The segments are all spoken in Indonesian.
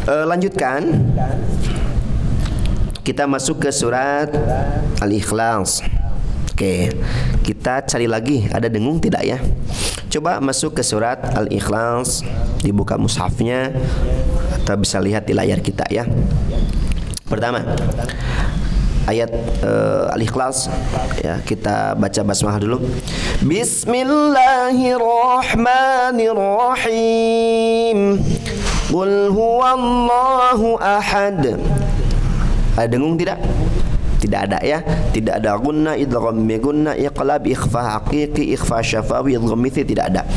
Lanjutkan. Kita masuk ke surat Al-Ikhlas. Oke, kita cari lagi ada dengung tidak ya? Coba masuk ke surat Al-Ikhlas, dibuka mushafnya atau bisa lihat di layar kita ya. Pertama, ayat Al-Ikhlas ya, kita baca basmalah dulu. Bismillahirrahmanirrahim. Qul huwallahu ahad. Ada dengung tidak? Tidak ada ya. Tidak ada gunna, idgham bi gunna, iqlab, ikhfa haqiqi, ikhfa syafawi, idgham mithi, tidak ada.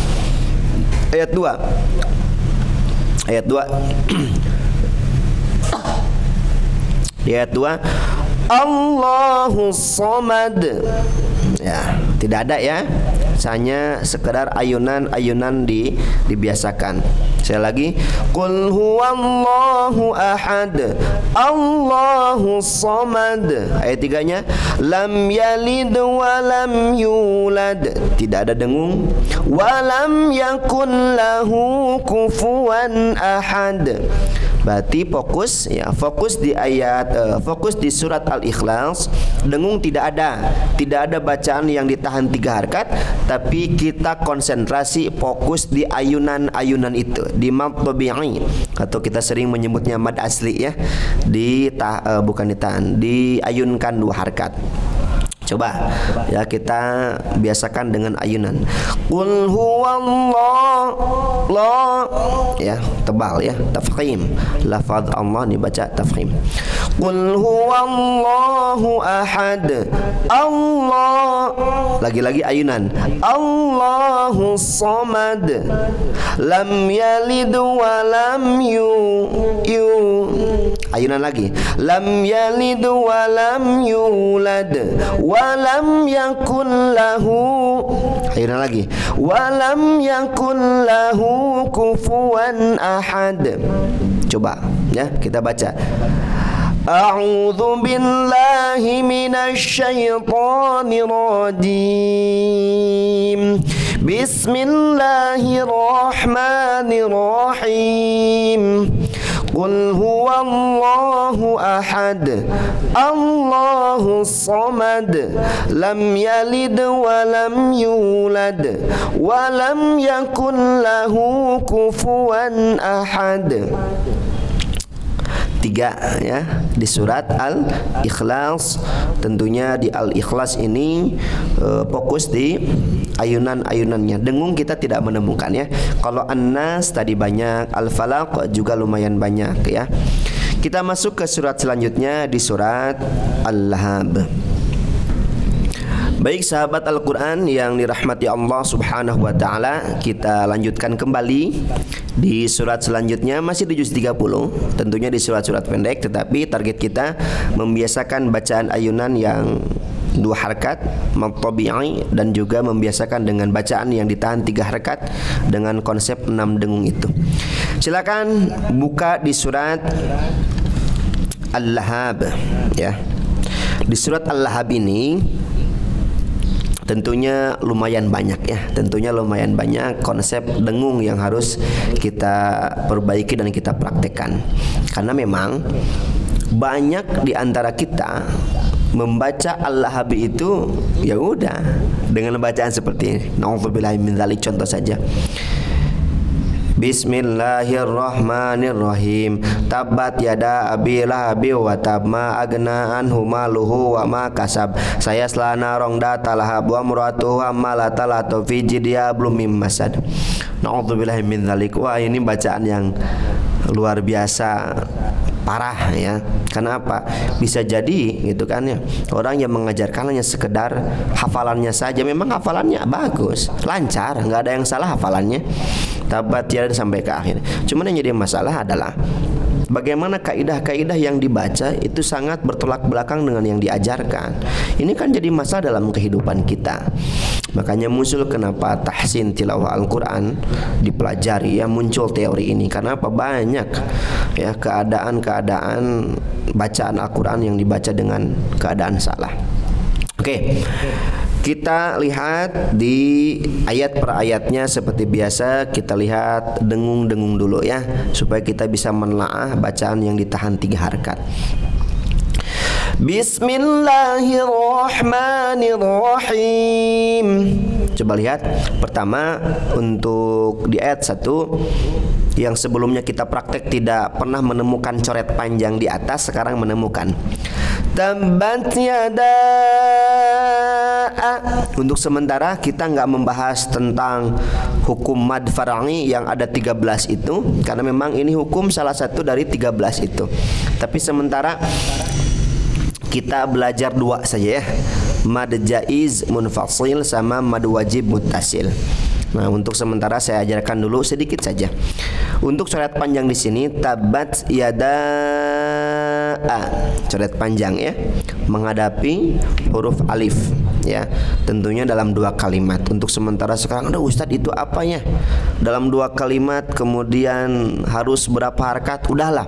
Ayat 2. Ayat 2. Di ayat 2, Allahus Samad. Ya, tidak ada ya. Hanya sekedar ayunan-ayunan dibiasakan. Saya lagi, Qul huwallahu ahad, Allahus Samad. Ayat 3-nya, lam yalid wa lam yulad. Tidak ada dengung. Wa lam yakun lahu kufuwan ahad. Berarti fokus ya, fokus di ayat fokus di surat Al-Ikhlas. Dengung tidak ada. Tidak ada bacaan yang ditahan 3 harakat, tapi kita konsentrasi fokus di ayunan-ayunan itu, di mad tabi'i atau kita sering menyebutnya mad asli ya. Bukan ditahan, diayunkan 2 harakat. Coba ya, kita biasakan dengan ayunan. Qul huwallahu ya, tebal ya, tafkhim. Lafaz Allah dibaca tafkhim. Qul huwallahu ahad. Allah. Lagi-lagi ayunan. Allahus Samad. Lam yalid wa lam ayunan lagi. Lam yalid wa lam yulad. Walam yakun lahu, ayunan lagi, walam yakun lahu kufuwan ahad. Coba ya, kita baca. A'udzu billahi minasy syaithanir rajim. Bismillahirrahmanirrahim. Qul huwallahu ahad, Allahus Samad. Lam yalid wa lam yulad. Wa lam yakun lahu kufuwan ahad. 3 ya, di surat Al-Ikhlas. Tentunya di Al-Ikhlas ini fokus di ayunan-ayunannya. Dengung kita tidak menemukan ya. Kalau An-Nas tadi banyak, Al-Falaq juga lumayan banyak ya. Kita masuk ke surat selanjutnya di surat Al-Lahab. Baik sahabat Al-Quran yang dirahmati Allah subhanahu wa ta'ala, kita lanjutkan kembali di surat selanjutnya, masih di juz 30. Tentunya di surat-surat pendek, tetapi target kita membiasakan bacaan ayunan yang 2 harakat mad tabi'i, dan juga membiasakan dengan bacaan yang ditahan 3 harakat dengan konsep 6 dengung itu. Silakan buka di surat Al-Lahab ya. Di surat Al-Lahab ini tentunya lumayan banyak ya. Tentunya lumayan banyak konsep dengung yang harus kita perbaiki dan kita praktekkan. Karena memang banyak di antara kita membaca Al-Lahab itu ya udah dengan bacaan seperti ini. Nauzubillahi min dzalik, contoh saja. Bismillahirrahmanirrahim. Tabbat yada abi lahabi wa tab, ma agna anhu maluhu wa ma kasab. Saya selana rong data lahab wa muratuhu ammalata latu fi jidya blum mim masad. Nauzubillahi min dzalik. Wah, ini bacaan yang luar biasa, parah ya. Karena apa? Bisa jadi gitu kan ya, orang yang mengajarkan hanya sekedar hafalannya saja. Memang hafalannya bagus, lancar, nggak ada yang salah hafalannya. Tabat ya sampai ke akhir. Cuman yang jadi masalah adalah bagaimana kaidah-kaidah yang dibaca itu sangat bertolak belakang dengan yang diajarkan. Ini kan jadi masalah dalam kehidupan kita. Makanya muncul kenapa tahsin tilawah Al-Quran dipelajari ya, muncul teori ini. Karena apa? Banyak ya keadaan-keadaan bacaan Al-Quran yang dibaca dengan keadaan salah. Oke. Kita lihat di ayat per ayatnya seperti biasa. Kita lihat dengung-dengung dulu ya, supaya kita bisa menelaah bacaan yang ditahan 3 harakat. Bismillahirrahmanirrahim. Coba lihat. Pertama, untuk di ayat 1 yang sebelumnya kita praktek tidak pernah menemukan coret panjang di atas, sekarang menemukan. Tabbat yada. Untuk sementara kita nggak membahas tentang hukum mad far'i yang ada 13 itu, karena memang ini hukum salah satu dari 13 itu. Tapi sementara kita belajar 2 saja ya, mad jaiz munfasil sama mad wajib muttasil. Nah, untuk sementara saya ajarkan dulu sedikit saja. Untuk coret panjang di sini tabat yada a, coret panjang ya, menghadapi huruf alif ya. Tentunya dalam 2 kalimat. Untuk sementara sekarang, aduh Ustadz itu apanya? Dalam 2 kalimat kemudian harus berapa harakat? Udahlah.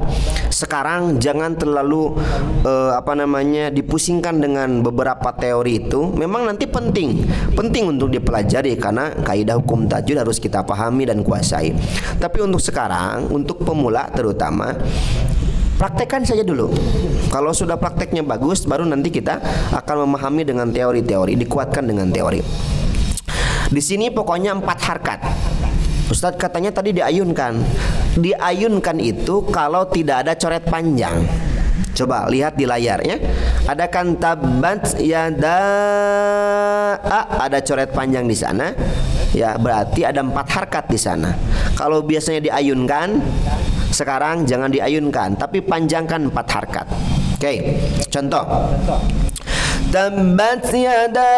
Sekarang jangan terlalu dipusingkan dengan beberapa teori itu. Memang nanti penting untuk dipelajari karena kaidah hukum tajwid harus kita pahami dan kuasai. Tapi untuk sekarang, untuk pemula terutama, praktekkan saja dulu. Kalau sudah prakteknya bagus, baru nanti kita akan memahami dengan teori-teori, dikuatkan dengan teori. Di sini pokoknya 4 harakat. Ustadz katanya tadi diayunkan. Diayunkan itu kalau tidak ada coret panjang. Coba lihat di layarnya. Ada kan tabat yada a, ada coret panjang di sana. Ya, berarti ada 4 harakat di sana. Kalau biasanya diayunkan, sekarang jangan diayunkan, tapi panjangkan 4 harakat. Oke, contoh. Tabat yada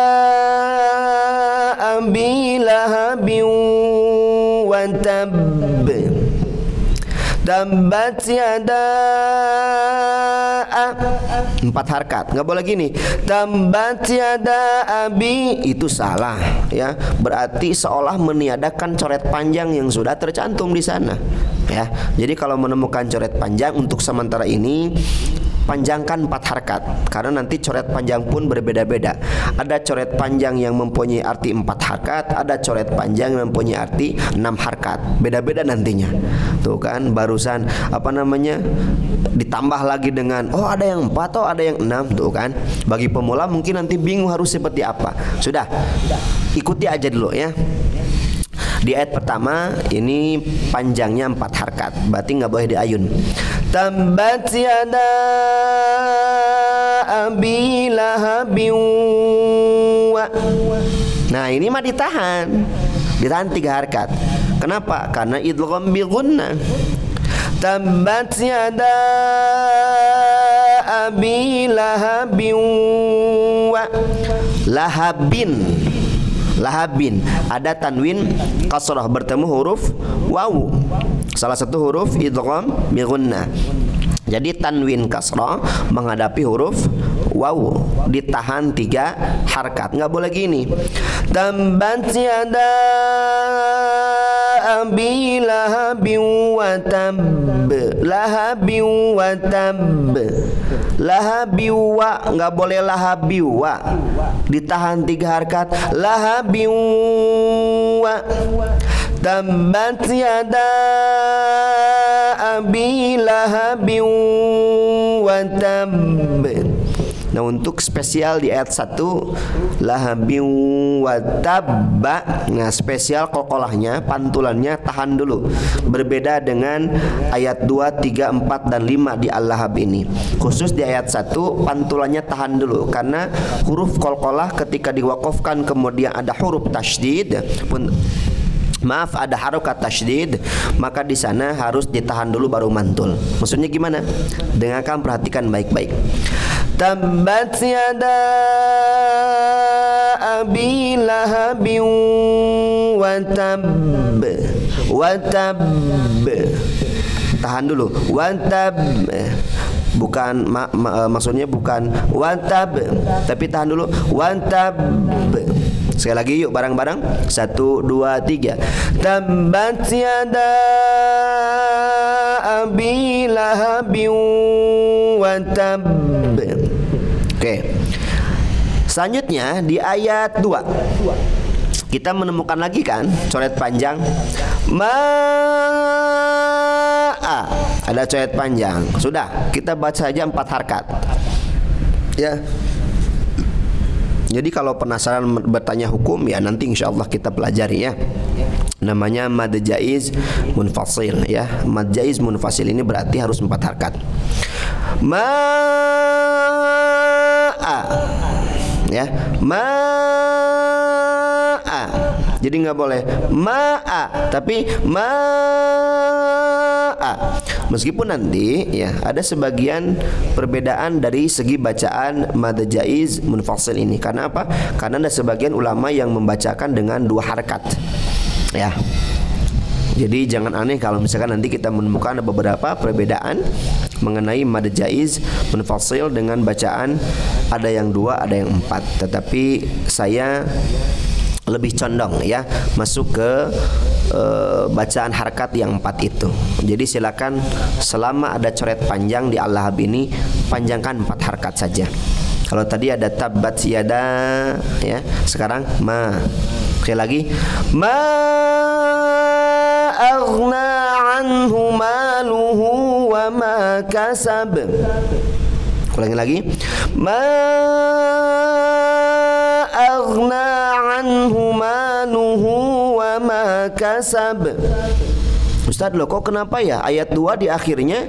abi lahabin wa tabb. Tabat yada 4 harakat. Nggak boleh gini. Tabat yada abi, itu salah ya. Berarti seolah meniadakan coret panjang yang sudah tercantum di sana ya. Jadi kalau menemukan coret panjang untuk sementara ini, panjangkan 4 harakat, karena nanti coret panjang pun berbeda-beda. Ada coret panjang yang mempunyai arti 4 harakat, ada coret panjang yang mempunyai arti 6 harakat. Beda-beda nantinya. Tuh kan, barusan ditambah lagi dengan ada yang 4, ada yang 6, tuh kan. Bagi pemula mungkin nanti bingung harus seperti apa. Sudah, ikuti aja dulu ya. Di ayat pertama ini panjangnya 4 harakat, berarti nggak boleh diayun. Tabat yada abi lahabin wa. Nah, ini mah ditahan 3 harakat. Kenapa? Karena idgham bi gunnah. Tabat yada abi lahabin wa. Lahabin ada tanwin kasrah bertemu huruf wawu, salah satu huruf idgham bi gunnah. Jadi tanwin kasrah menghadapi huruf wawu, ditahan 3 harakat. Nggak boleh gini. Tabat yada abi lahabin wa tabb. Lahabin wa tabb. Lahabiwa, nggak boleh lahabiwa, ditahan 3 harakat. Lahabiwa. Tabat yada abi lahabin wa tabb. Nah, untuk spesial di ayat 1 lahabin wa tabba, nah spesial qalqalahnya, pantulannya tahan dulu. Berbeda dengan ayat 2, 3, 4 dan 5 di al-lahab ini. Khusus di ayat 1 pantulannya tahan dulu, karena huruf qalqalah ketika diwaqafkan kemudian ada huruf tasydid ada harokat tasydid, maka di sana harus ditahan dulu baru mantul. Maksudnya gimana? Dengarkan, perhatikan baik-baik. Tabat yada abi lahabin wa tabb. Wa tabb. Tahan dulu. Wa tabb. Bukan maksudnya bukan wa tabb, tapi tahan dulu. Wa tabb. Sekali lagi yuk bareng-bareng. 1, 2, 3. Tabat yada abi lahabin wa tabb. Oke. Selanjutnya di ayat 2 kita menemukan lagi kan coret panjang ma'a, ada coret panjang. Sudah, kita baca saja 4 harkat. Ya. Jadi kalau penasaran bertanya hukum ya nanti insyaallah kita pelajari ya. Namanya mad jaiz munfasil ya. Mad jaiz munfasil ini berarti harus 4 harkat. Ma'a. Ya, ma'a. Jadi nggak boleh ma'a, tapi ma'a. Meskipun nanti ya ada sebagian perbedaan dari segi bacaan mad jaiz munfasil ini. Karena apa? Karena ada sebagian ulama yang membacakan dengan 2 harkat. Ya. Jadi jangan aneh kalau misalkan nanti kita menemukan ada beberapa perbedaan mengenai mad jaiz munfasil dengan bacaan ada yang 2, ada yang 4. Tetapi saya lebih condong ya masuk ke bacaan harkat yang 4 itu. Jadi silakan selama ada coret panjang di al-lahab ini panjangkan 4 harkat saja. Kalau tadi ada tabbat yada ya, sekarang ma. Sekali lagi ma aghna anhu maluhu wa ma kasab. Ulangi lagi ma aghna anhu maluhu wa ma kasab. Ustaz, loh kok kenapa ya ayat 2 di akhirnya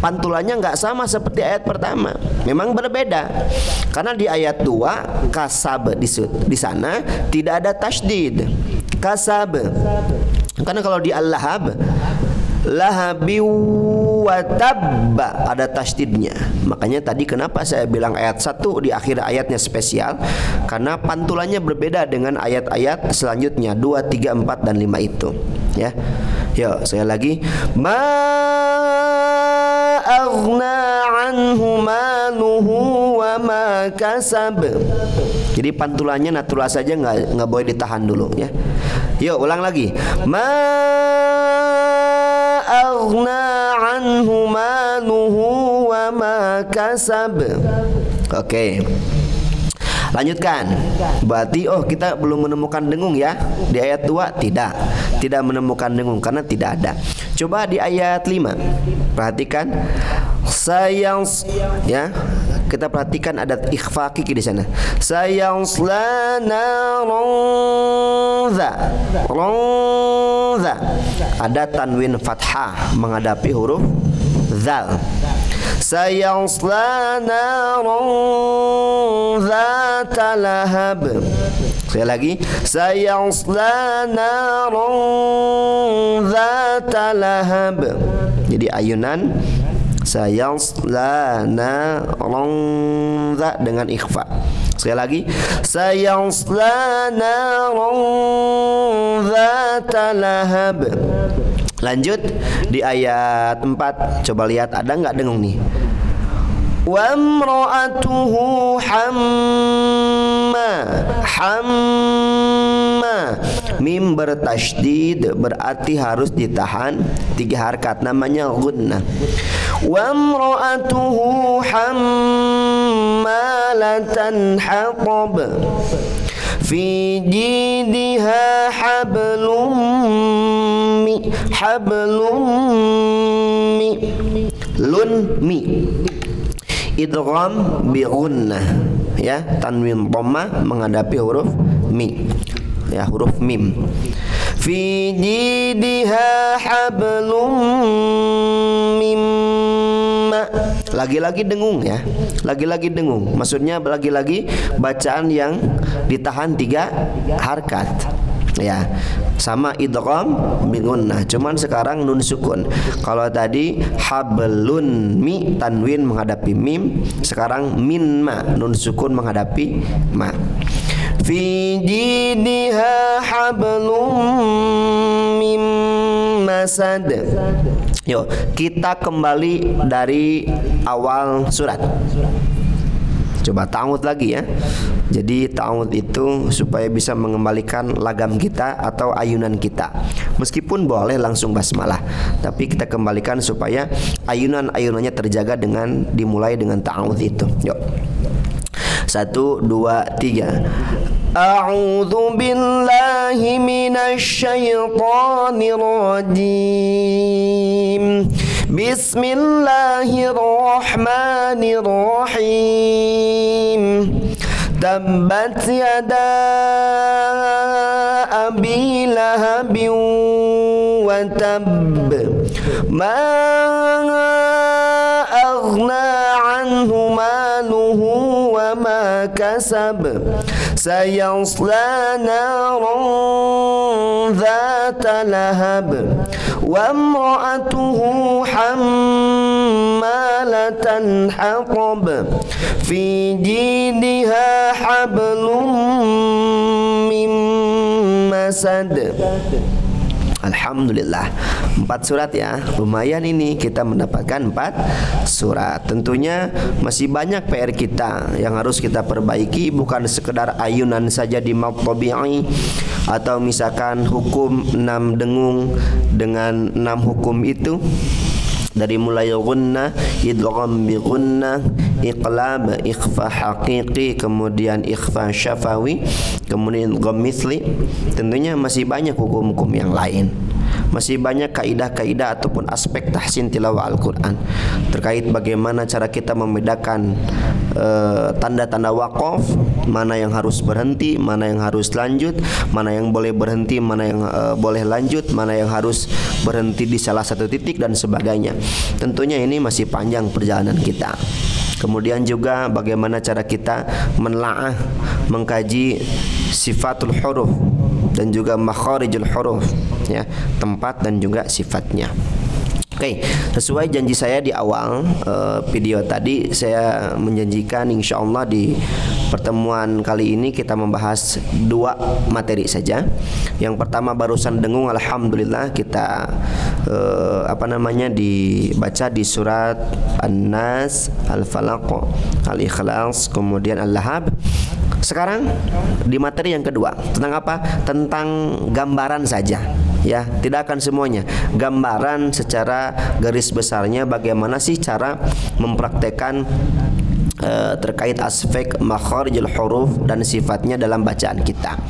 pantulannya nggak sama seperti ayat pertama? Memang berbeda. Karena di ayat 2 kasab di sana tidak ada tasydid. Kasab. Karena kalau di al-lahab lahabi wa tabba ada tasydidnya. Makanya tadi kenapa saya bilang ayat 1 di akhir ayatnya spesial, karena pantulannya berbeda dengan ayat-ayat selanjutnya 2, 3, 4 dan 5 itu ya. Yuk sekali lagi ma aghna anhu maluhu wa ma kasab. Jadi pantulannya natural saja, nggak boleh ditahan dulu ya. Yuk ulang lagi ma aghna anhu maluhu wa ma kasab. Oke. Lanjutkan. Berarti kita belum menemukan dengung ya. Di ayat 2 tidak menemukan dengung karena tidak ada. Coba di ayat 5. Perhatikan sayang ya. Kita perhatikan ada ikhfa kiki di sana. Sayangsla naron za. Ada tanwin fathah menghadapi huruf zal. Sayangsla naron zata lahab. Sekali lagi sayangsla naron zata lahab. Jadi ayunan sayangsla naron za dengan ikhfa. Sekali lagi sayangsla naron zata lahab. Lanjut di ayat 4. Coba lihat ada nggak dengung nih. Wa imra'atuhu hamma. Mim bertasydid berarti harus ditahan 3 harkat, namanya gunnah. Wa imra'atuhu hammalatan hatab. Fi jidha hablum mi idgham bi gunnah ya, tanwin dhamma menghadapi huruf mi ya, huruf mim. Fi jidha hablum mimma. Lagi-lagi dengung ya. Lagi-lagi dengung. Maksudnya lagi-lagi bacaan yang ditahan 3 harkat. Ya, sama idgham bi gunnah. Cuman sekarang nun sukun. Kalau tadi hablun mi tanwin menghadapi mim, sekarang min ma nun sukun menghadapi ma. Fi jidha hablum mim masad. Yuk, kita kembali dari awal surat. Coba ta'awudz lagi ya. Jadi ta'awudz itu supaya bisa mengembalikan lagam kita atau ayunan kita. Meskipun boleh langsung basmalah, tapi kita kembalikan supaya ayunan-ayunannya terjaga dengan dimulai dengan ta'awudz itu. Yuk. 1, 2, 3. A'udzu billahi minasy syaithanir rajim. Bismillahirrahmanirrahim. Tabbat yada abi lahabin wa tab. Ma aghna anhu maluhu wa ma kasab. Sayasla naran dhata lahab. Wa imra'atuhu hammalatal hatab. Fi jidha hablum min masad. Alhamdulillah, 4 surat ya. Lumayan ini kita mendapatkan 4 surat. Tentunya masih banyak PR kita yang harus kita perbaiki, bukan sekedar ayunan saja di mad tabi'i atau misalkan hukum 6 dengung dengan 6 hukum itu. Dari mulai gunna, idgham bi gunna, iqlab, ikhfa haqiqi, kemudian ikhfa syafawi, kemudian idgham mithli. Tentunya masih banyak hukum-hukum yang lain. Masih banyak kaidah-kaidah ataupun aspek tahsin tilawah Al-Quran terkait bagaimana cara kita membedakan tanda-tanda waqaf, mana yang harus berhenti, mana yang harus lanjut, mana yang boleh berhenti, mana yang boleh lanjut, mana yang harus berhenti di salah satu titik dan sebagainya. Tentunya ini masih panjang perjalanan kita. Kemudian juga bagaimana cara kita menelaah, mengkaji sifatul huruf dan juga makharijul huruf, ya, tempat dan juga sifatnya. Oke, sesuai janji saya di awal video tadi, saya menjanjikan insyaallah di pertemuan kali ini kita membahas 2 materi saja. Yang pertama barusan dengung, alhamdulillah kita dibaca di surat An-Nas, Al-Falaq, Al-Ikhlas, kemudian Al-Lahab. Sekarang di materi yang kedua tentang apa? Tentang gambaran saja, ya, tidak akan semuanya. Gambaran secara garis besarnya bagaimana sih cara mempraktekkan terkait aspek makharijul huruf dan sifatnya dalam bacaan kita.